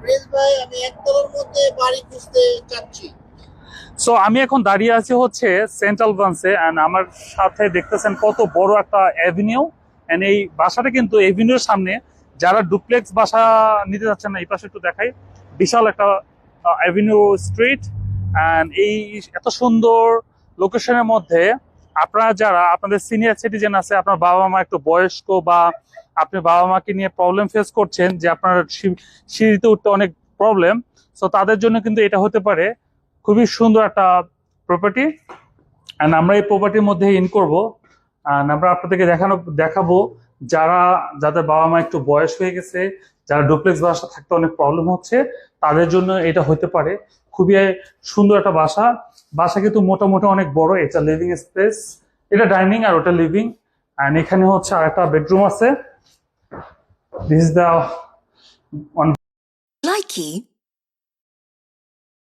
Prince ভাই, আমি একতলার মধ্যে বাড়ি খুঁজতে চাচ্ছি। সো আমি এখন দাঁড়িয়ে আছি হচ্ছে সেন্ট্রাল ব্রাঞ্চে, এন্ড আমার সাথে দেখতেছেন কত বড় একটা অ্যাভিনিউ। এন্ড এই বাসাটা কিন্তু এভিনিউর সামনে। যারা ডুপ্লেক্স বাসা নিতে যাচ্ছেন না, এই পাশে একটু দেখাই, বিশাল একটা অ্যাভিনিউ স্ট্রিট। এন্ড এই এত সুন্দর লোকেশনের মধ্যে আপনারা যারা আপনাদের সিনিয়র সিটিজেন আছে, আপনার বাবা মা একটু বয়স্ক, বা আপনি বাবা মাকে নিয়ে প্রবলেম ফেস করছেন যে আপনার সিঁড়িতে উঠতে অনেক প্রবলেম, সো তাদের জন্য কিন্তু এটা হতে পারে খুবই সুন্দর একটা প্রপার্টি। অ্যান্ড আমরা এই প্রপার্টির মধ্যে ইন করব। অ্যান্ড আমরা আপনাদেরকে দেখাবো যাদের বাবা মা একটু বয়স হয়ে গেছে, যারা ডুপ্লেক্স বাসা থাকতে অনেক প্রবলেম হচ্ছে, তাদের জন্য এটা হতে পারে খুবই সুন্দর একটা বাসা কিন্তু মোটামুটি অনেক বড়। এটা লিভিং স্পেস, এটা ডাইনিং আর ওটা লিভিং। অ্যান্ড এখানে হচ্ছে আর একটা বেডরুম আছে। This is the one. Likey